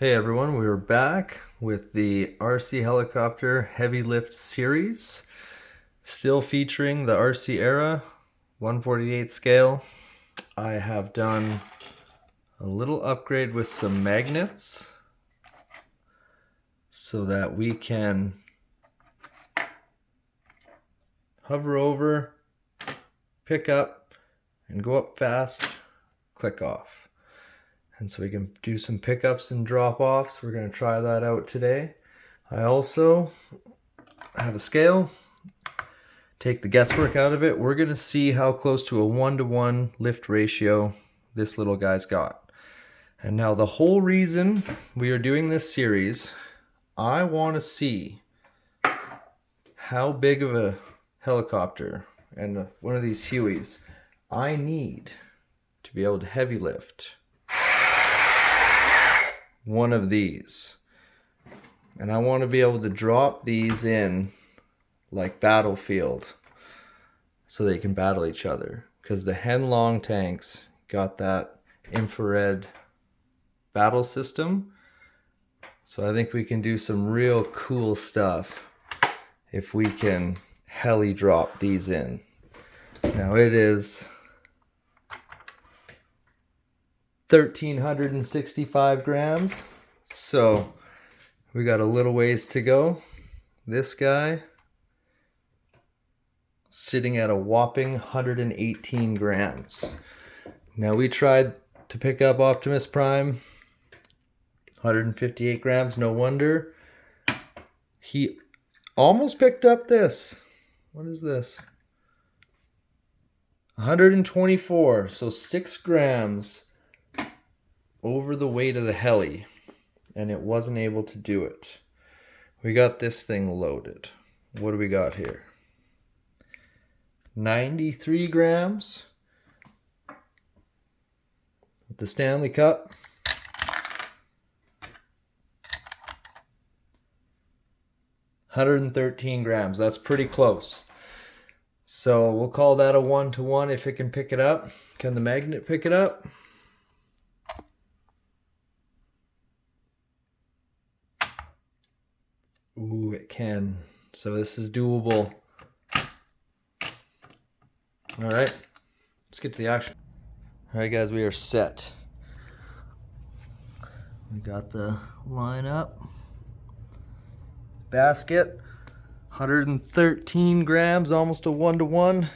Hey everyone, we're back with the RC Helicopter Heavy Lift Series, still featuring the RC ERA 148 scale. I have done a little upgrade with some magnets so that we can hover over, pick up, and go up fast, click off. And so we can do some pickups and drop-offs. We're going to try that out today. I also have a scale. Take the guesswork out of it. We're going to see how close to a 1-to-1 lift ratio this little guy's got. And now the whole reason we are doing this series, I want to see how big of a helicopter and one of these Hueys I need to be able to heavy lift one of these. And I want to be able to drop these in like Battlefield so they can battle each other, because the Henlong tanks got that infrared battle system. So I think we can do some real cool stuff if we can heli drop these in. Now it is 1,365 grams, so we got a little ways to go. This guy sitting at a whopping 118 grams. Now we tried to pick up Optimus Prime, 158 grams, no wonder. He almost picked up this. What is this? 124, so 6 grams over the weight of the heli, and it wasn't able to do it. We got this thing loaded. What do we got here? 93 grams with the Stanley Cup. $113. That's pretty close. So we'll call that a 1-to-1 if it can pick it up. Can the magnet pick it up? Ooh, it can. So this is doable. All right, let's get to the action. All right, guys, we are set. We got the line up. Basket, 113 grams, almost a 1-to-1.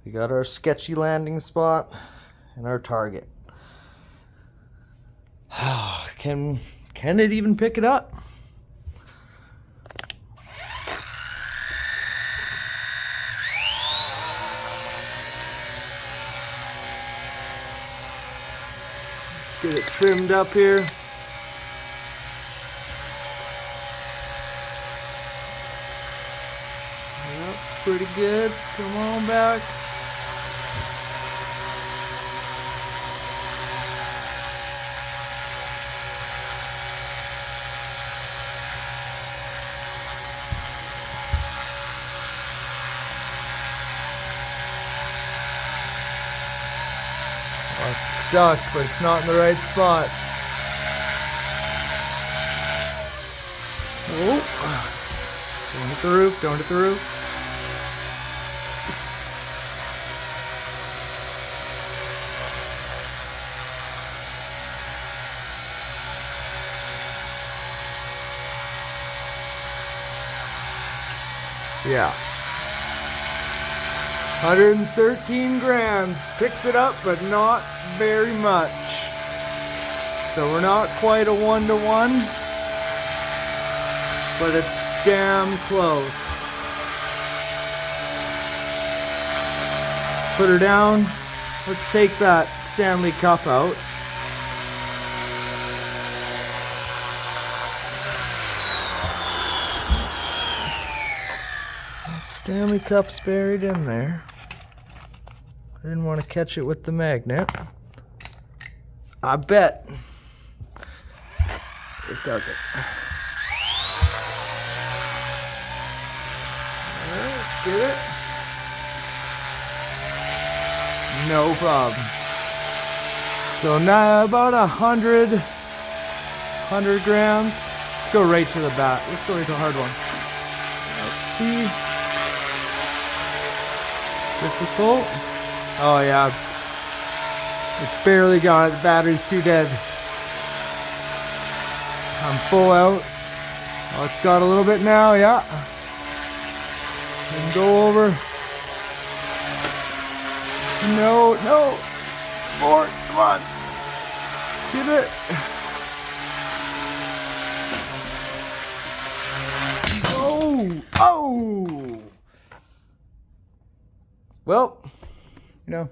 We got our sketchy landing spot and our target. Can it even pick it up? Get it trimmed up here. That's pretty good. Come on back. Oh, it's stuck, but it's not in the right spot. Oh, don't hit the roof, don't hit the roof. Yeah. 113 grams. Picks it up, but not very much. So we're not quite a 1-to-1, but it's damn close. Put her down. Let's take that Stanley Cup out. Stanley Cup's buried in there. I didn't want to catch it with the magnet. I bet it does it. Alright, get it. No problem. So now about 100 100 grams. Let's go right to the bat. Let's go right to a hard one. Let's see. Difficult. Oh yeah. It's barely got it. The battery's too dead. I'm full out. Oh, it's got a little bit now, yeah. And go over. No, no. More, come on. Get it. Oh, oh. Well, you know,